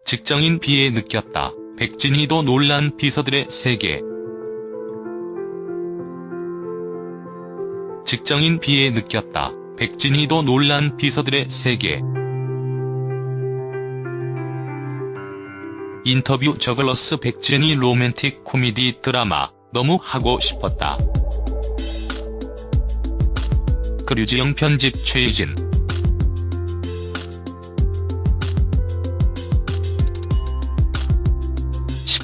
직장인 비애 느꼈다. 백진희도 놀란 비서들의 세계. 직장인 비애 느꼈다. 백진희도 놀란 비서들의 세계. 인터뷰 저글러스 백진희 로맨틱 코미디 드라마 너무 하고 싶었다. 류지영 편집 최유진.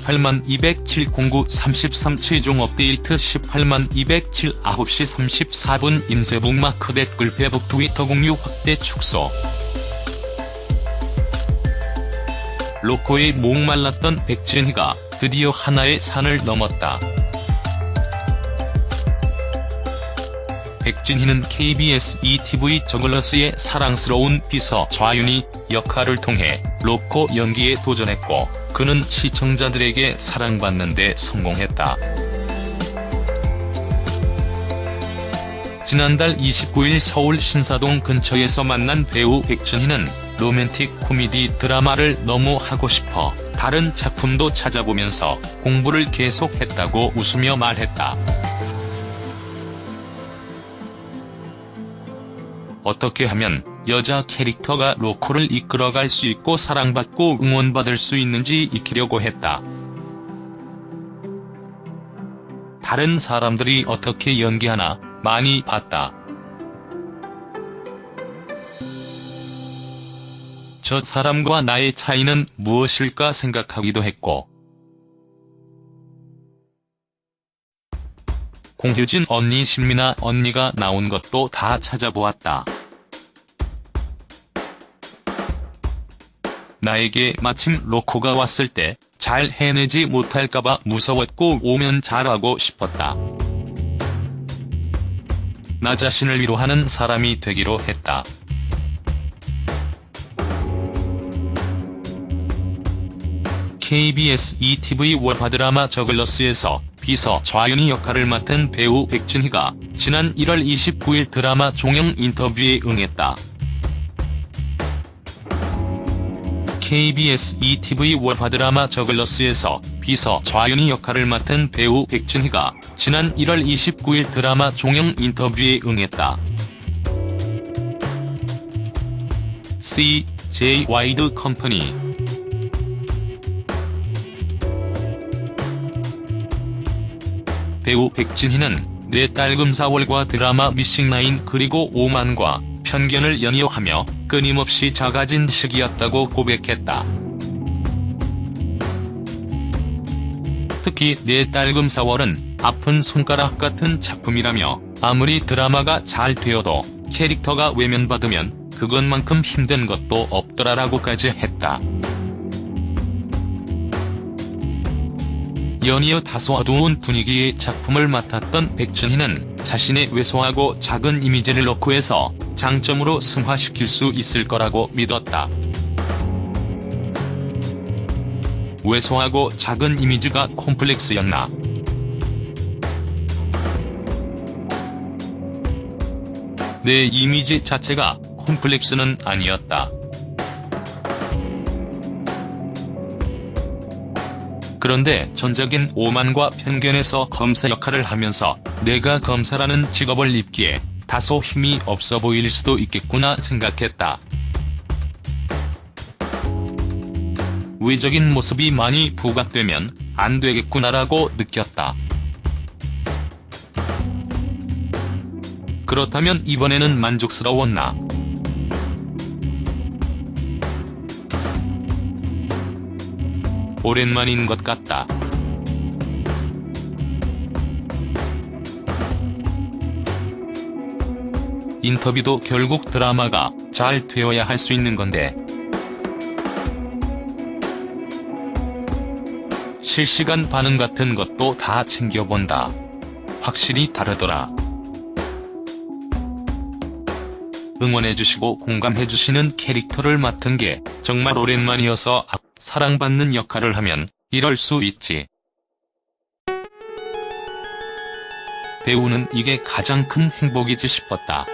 182070933 최종 업데이트 18207 9시 34분 인쇄북 마크 댓글 페북 트위터 공유 확대 축소. 로코에 목말랐던 백진희가 드디어 하나의 산을 넘었다. 백진희는 KBS ETV 저글러스의 사랑스러운 비서 좌윤희 역할을 통해 로코 연기에 도전했고, 그는 시청자들에게 사랑받는 데 성공했다. 지난달 29일 서울 신사동 근처에서 만난 배우 백진희는 로맨틱 코미디 드라마를 너무 하고 싶어 다른 작품도 찾아보면서 공부를 계속했다고 웃으며 말했다. 어떻게 하면 여자 캐릭터가 로코를 이끌어갈 수 있고 사랑받고 응원받을 수 있는지 익히려고 했다. 다른 사람들이 어떻게 연기하나 많이 봤다. 저 사람과 나의 차이는 무엇일까 생각하기도 했고, 공효진 언니 신민아 언니가 나온 것도 다 찾아보았다. 나에게 마침 로코가 왔을 때 잘 해내지 못할까봐 무서웠고 오면 잘하고 싶었다. 나 자신을 위로하는 사람이 되기로 했다. KBS ETV 월화 드라마 저글러스에서 비서 좌윤희 역할을 맡은 배우 백진희가 지난 1월 29일 드라마 종영 인터뷰에 응했다. KBS ETV 월화 드라마 저글러스에서 비서 좌윤희 역할을 맡은 배우 백진희가 지난 1월 29일 드라마 종영 인터뷰에 응했다. CJ 와이드 컴퍼니. 배우 백진희는 내 딸 금사월과 드라마 미싱라인 그리고 오만과 편견을 연이어하며 끊임없이 작아진 시기였다고 고백했다. 특히 내 딸 금사월은 아픈 손가락 같은 작품이라며 아무리 드라마가 잘 되어도 캐릭터가 외면받으면 그것만큼 힘든 것도 없더라라고까지 했다. 연이어 다소 어두운 분위기의 작품을 맡았던 백진희는 자신의 왜소하고 작은 이미지를 로코에서 장점으로 승화시킬 수 있을 거라고 믿었다. 왜소하고 작은 이미지가 콤플렉스였나? 내 이미지 자체가 콤플렉스는 아니었다. 그런데 전작인 오만과 편견에서 검사 역할을 하면서 내가 검사라는 직업을 입기에 다소 힘이 없어 보일 수도 있겠구나 생각했다. 외적인 모습이 많이 부각되면 안 되겠구나라고 느꼈다. 그렇다면 이번에는 만족스러웠나? 오랜만인 것 같다. 인터뷰도 결국 드라마가 잘 되어야 할 수 있는 건데 실시간 반응 같은 것도 다 챙겨본다. 확실히 다르더라. 응원해주시고 공감해주시는 캐릭터를 맡은 게 정말 오랜만이어서 사랑받는 역할을 하면 이럴 수 있지. 배우는 이게 가장 큰 행복이지 싶었다.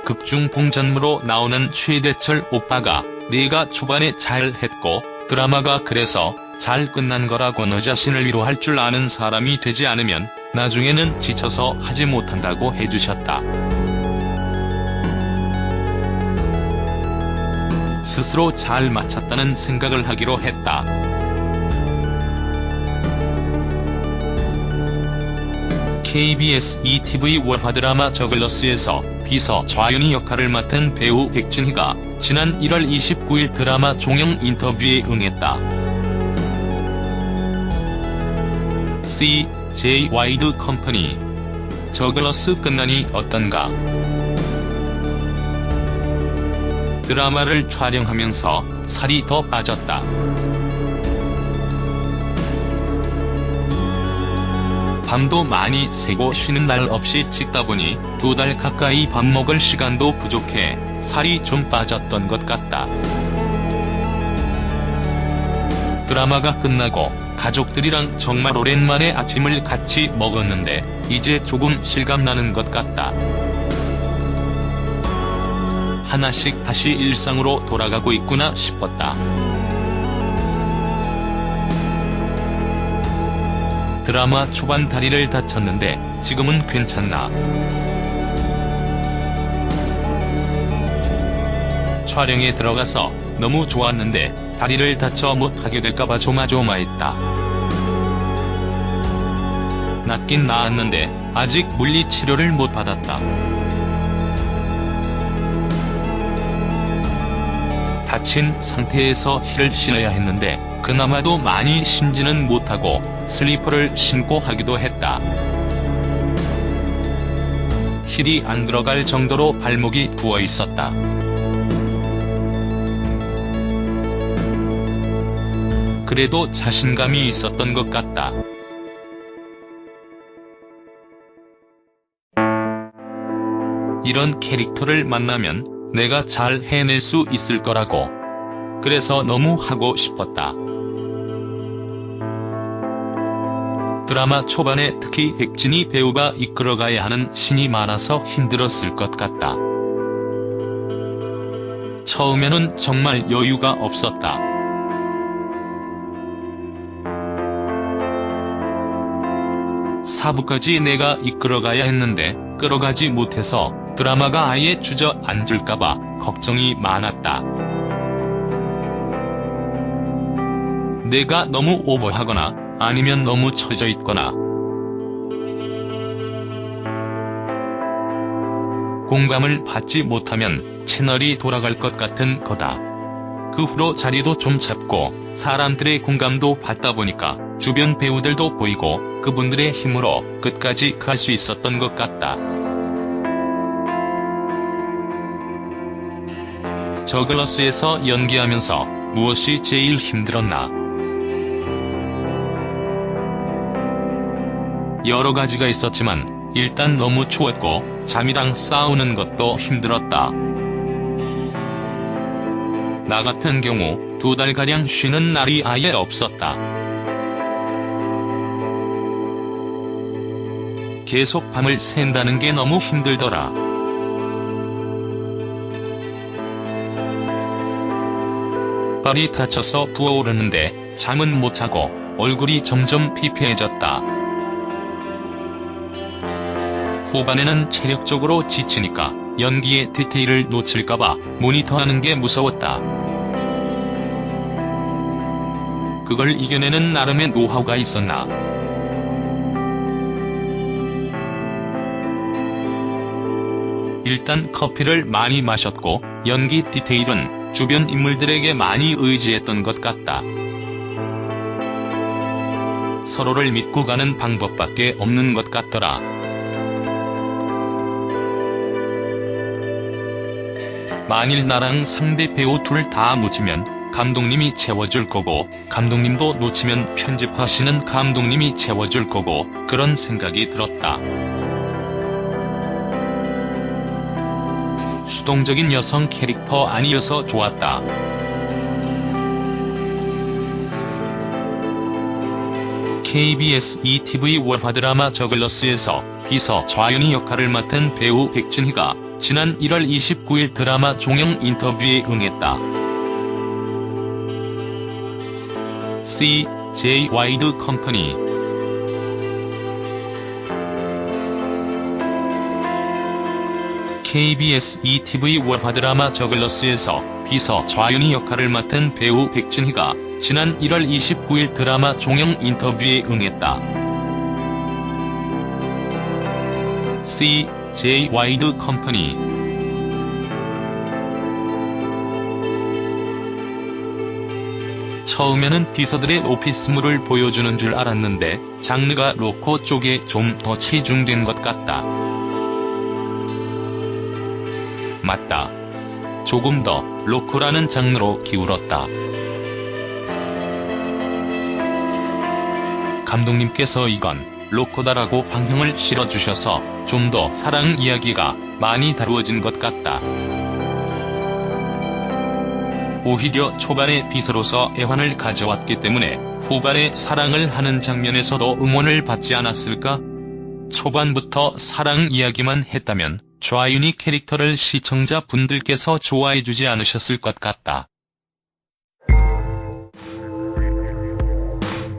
극중 봉전무로 나오는 최대철 오빠가 내가 초반에 잘했고 드라마가 그래서 잘 끝난 거라고 너 자신을 위로할 줄 아는 사람이 되지 않으면 나중에는 지쳐서 하지 못한다고 해주셨다. 스스로 잘 마쳤다는 생각을 하기로 했다. KBS ETV 월화 드라마 저글러스에서 비서 좌윤희 역할을 맡은 배우 백진희가 지난 1월 29일 드라마 종영 인터뷰에 응했다. CJ 와이드 컴퍼니 저글러스 끝나니 어떤가? 드라마를 촬영하면서 살이 더 빠졌다. 밤도 많이 새고 쉬는 날 없이 찍다 보니 2달 가까이 밥 먹을 시간도 부족해 살이 좀 빠졌던 것 같다. 드라마가 끝나고 가족들이랑 정말 오랜만에 아침을 같이 먹었는데 이제 조금 실감나는 것 같다. 하나씩 다시 일상으로 돌아가고 있구나 싶었다. 드라마 초반 다리를 다쳤는데 지금은 괜찮나? 촬영에 들어가서 너무 좋았는데 다리를 다쳐 못하게 될까봐 조마조마했다. 낫긴 나았는데 아직 물리치료를 못 받았다. 다친 상태에서 힐을 신어야 했는데 그나마도 많이 신지는 못하고 슬리퍼를 신고 하기도 했다. 힐이 안 들어갈 정도로 발목이 부어 있었다. 그래도 자신감이 있었던 것 같다. 이런 캐릭터를 만나면 내가 잘 해낼 수 있을 거라고. 그래서 너무 하고 싶었다. 드라마 초반에 특히 백진희 배우가 이끌어가야 하는 신이 많아서 힘들었을 것 같다. 처음에는 정말 여유가 없었다. 사부까지 내가 이끌어가야 했는데 끌어가지 못해서 드라마가 아예 주저앉을까봐 걱정이 많았다. 내가 너무 오버하거나 아니면 너무 처져 있거나 공감을 받지 못하면 채널이 돌아갈 것 같은 거다. 그 후로 자리도 좀 잡고 사람들의 공감도 받다 보니까 주변 배우들도 보이고 그분들의 힘으로 끝까지 갈 수 있었던 것 같다. 저글러스에서 연기하면서 무엇이 제일 힘들었나? 여러 가지가 있었지만 일단 너무 추웠고 잠이랑 싸우는 것도 힘들었다. 나 같은 경우 2달가량 쉬는 날이 아예 없었다. 계속 밤을 샌다는 게 너무 힘들더라. 발이 다쳐서 부어오르는데 잠은 못 자고 얼굴이 점점 피폐해졌다. 후반에는 체력적으로 지치니까 연기의 디테일을 놓칠까봐 모니터하는 게 무서웠다. 그걸 이겨내는 나름의 노하우가 있었나? 일단 커피를 많이 마셨고 연기 디테일은 주변 인물들에게 많이 의지했던 것 같다. 서로를 믿고 가는 방법밖에 없는 것 같더라. 만일 나랑 상대 배우 둘 다 놓치면 감독님이 채워줄 거고 감독님도 놓치면 편집하시는 감독님이 채워줄 거고 그런 생각이 들었다. 수동적인 여성 캐릭터 아니어서 좋았다. KBS ETV 월화 드라마 저글러스에서 비서 좌윤희 역할을 맡은 배우 백진희가 지난 1월 29일 드라마 종영 인터뷰에 응했다. CJ 와이드 컴퍼니 KBS ETV 월화 드라마 저글러스에서 비서 좌윤희 역할을 맡은 배우 백진희가 지난 1월 29일 드라마 종영 인터뷰에 응했다. CJ 와이드 컴퍼니 처음에는 비서들의 오피스물을 보여주는 줄 알았는데 장르가 로코 쪽에 좀 더 치중된 것 같다. 맞다. 조금 더 로코라는 장르로 기울었다. 감독님께서 이건 로코다라고 방향을 실어주셔서 좀 더 사랑 이야기가 많이 다루어진 것 같다. 오히려 초반에 비서로서 애환을 가져왔기 때문에 후반에 사랑을 하는 장면에서도 응원을 받지 않았을까? 초반부터 사랑 이야기만 했다면 좌윤희 캐릭터를 시청자 분들께서 좋아해주지 않으셨을 것 같다.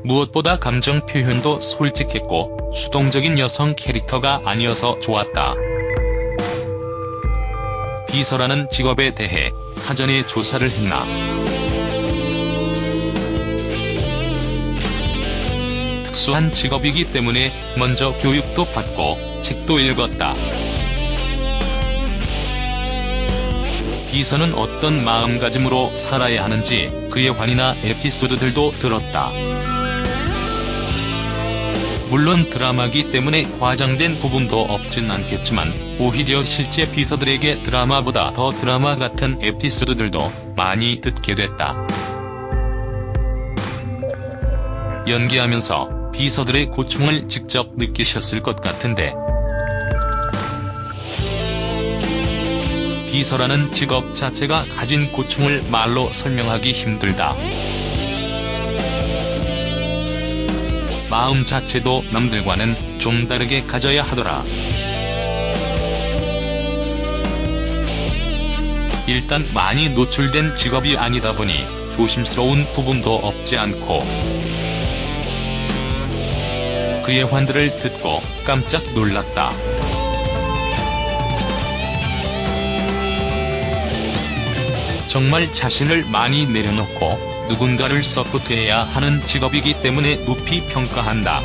무엇보다 감정 표현도 솔직했고 수동적인 여성 캐릭터가 아니어서 좋았다. 비서라는 직업에 대해 사전에 조사를 했나? 특수한 직업이기 때문에 먼저 교육도 받고 책도 읽었다. 비서는 어떤 마음가짐으로 살아야 하는지 그의 환이나 에피소드들도 들었다. 물론 드라마기 때문에 과장된 부분도 없진 않겠지만 오히려 실제 비서들에게 드라마보다 더 드라마 같은 에피소드들도 많이 듣게 됐다. 연기하면서 비서들의 고충을 직접 느끼셨을 것 같은데 비서라는 직업 자체가 가진 고충을 말로 설명하기 힘들다. 마음 자체도 남들과는 좀 다르게 가져야 하더라. 일단 많이 노출된 직업이 아니다 보니 조심스러운 부분도 없지 않고 그의 환들을 듣고 깜짝 놀랐다. 정말 자신을 많이 내려놓고 누군가를 서포트해야 하는 직업이기 때문에 높이 평가한다.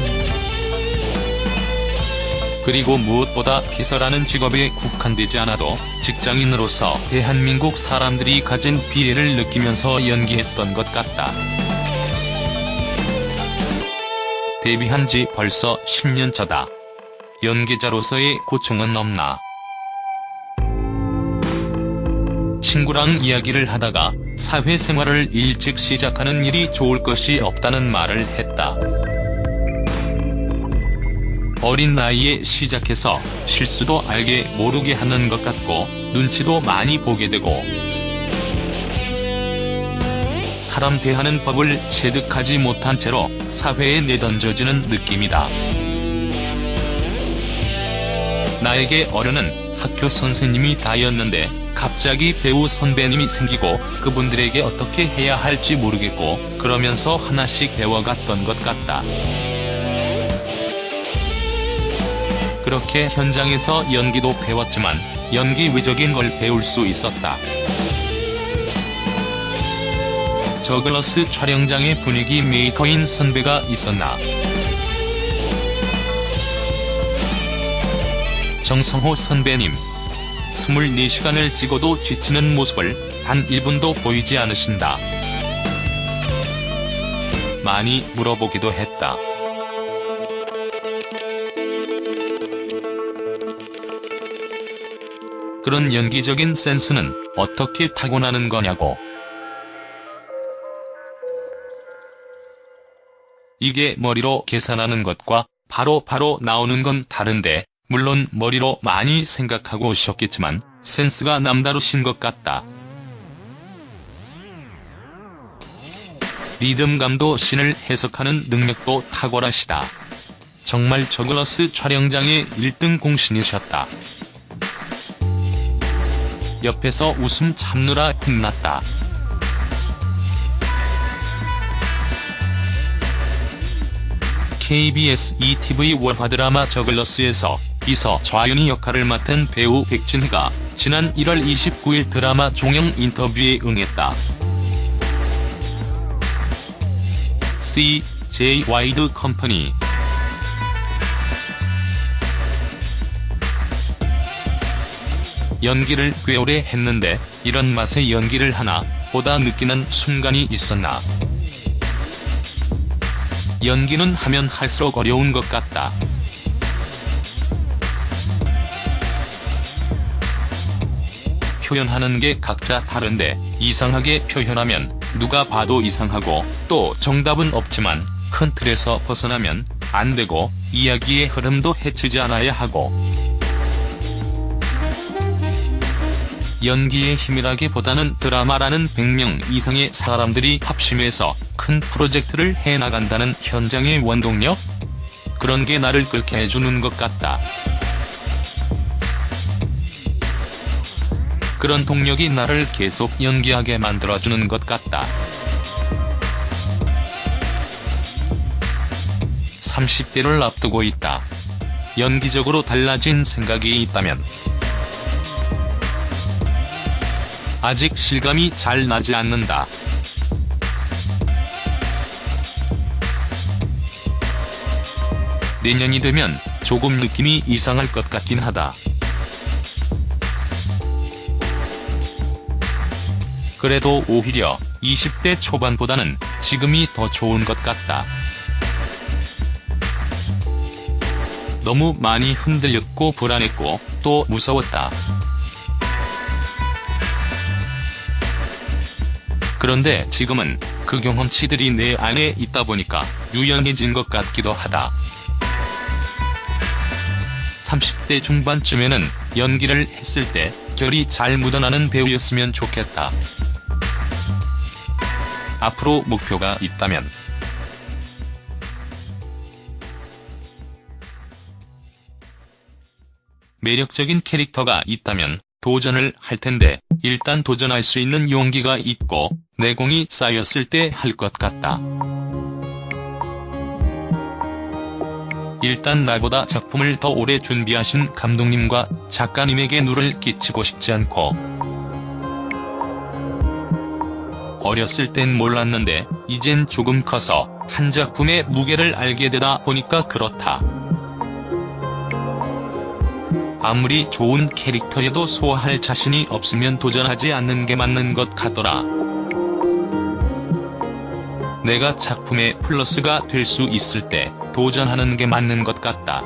그리고 무엇보다 비서라는 직업에 국한되지 않아도 직장인으로서 대한민국 사람들이 가진 비애를 느끼면서 연기했던 것 같다. 데뷔한 지 벌써 10년 차다. 연기자로서의 고충은 없나? 친구랑 이야기를 하다가 사회생활을 일찍 시작하는 일이 좋을 것이 없다는 말을 했다. 어린 나이에 시작해서 실수도 알게 모르게 하는 것 같고 눈치도 많이 보게 되고 사람 대하는 법을 체득하지 못한 채로 사회에 내던져지는 느낌이다. 나에게 어른은 학교 선생님이 다였는데 갑자기 배우 선배님이 생기고 그분들에게 어떻게 해야 할지 모르겠고 그러면서 하나씩 배워갔던 것 같다. 그렇게 현장에서 연기도 배웠지만 연기 외적인 걸 배울 수 있었다. 저글러스 촬영장의 분위기 메이커인 선배가 있었나? 정성호 선배님. 24시간을 찍어도 지치는 모습을 단 1분도 보이지 않으신다. 많이 물어보기도 했다. 그런 연기적인 센스는 어떻게 타고나는 거냐고. 이게 머리로 계산하는 것과 바로 나오는 건 다른데 물론 머리로 많이 생각하고 오셨겠지만 센스가 남다르신 것 같다. 리듬감도 씬을 해석하는 능력도 탁월하시다. 정말 저글러스 촬영장의 1등 공신이셨다. 옆에서 웃음 참느라 힘났다. KBS ETV 월화 드라마 저글러스에서 비서 좌윤희 역할을 맡은 배우 백진희가 지난 1월 29일 드라마 종영 인터뷰에 응했다. CJ 와이드 컴퍼니 연기를 꽤 오래 했는데 이런 맛의 연기를 하나 보다 느끼는 순간이 있었나. 연기는 하면 할수록 어려운 것 같다. 표현하는 게 각자 다른데 이상하게 표현하면 누가 봐도 이상하고 또 정답은 없지만 큰 틀에서 벗어나면 안 되고 이야기의 흐름도 해치지 않아야 하고 연기의 힘이라기보다는 드라마라는 100명 이상의 사람들이 합심해서 큰 프로젝트를 해나간다는 현장의 원동력? 그런 게 나를 끓게 해주는 것 같다. 그런 동력이 나를 계속 연기하게 만들어주는 것 같다. 30대를 앞두고 있다. 연기적으로 달라진 생각이 있다면 아직 실감이 잘 나지 않는다. 내년이 되면 조금 느낌이 이상할 것 같긴 하다. 그래도 오히려 20대 초반보다는 지금이 더 좋은 것 같다. 너무 많이 흔들렸고 불안했고 또 무서웠다. 그런데 지금은 그 경험치들이 내 안에 있다 보니까 유연해진 것 같기도 하다. 30대 중반쯤에는 연기를 했을 때 결이 잘 묻어나는 배우였으면 좋겠다. 앞으로 목표가 있다면 매력적인 캐릭터가 있다면 도전을 할 텐데 일단 도전할 수 있는 용기가 있고 내공이 쌓였을 때 할 것 같다. 일단 나보다 작품을 더 오래 준비하신 감독님과 작가님에게 누를 끼치고 싶지 않고 어렸을 땐 몰랐는데 이젠 조금 커서 한 작품의 무게를 알게 되다 보니까 그렇다. 아무리 좋은 캐릭터여도 소화할 자신이 없으면 도전하지 않는 게 맞는 것 같더라. 내가 작품의 플러스가 될 수 있을 때 도전하는 게 맞는 것 같다.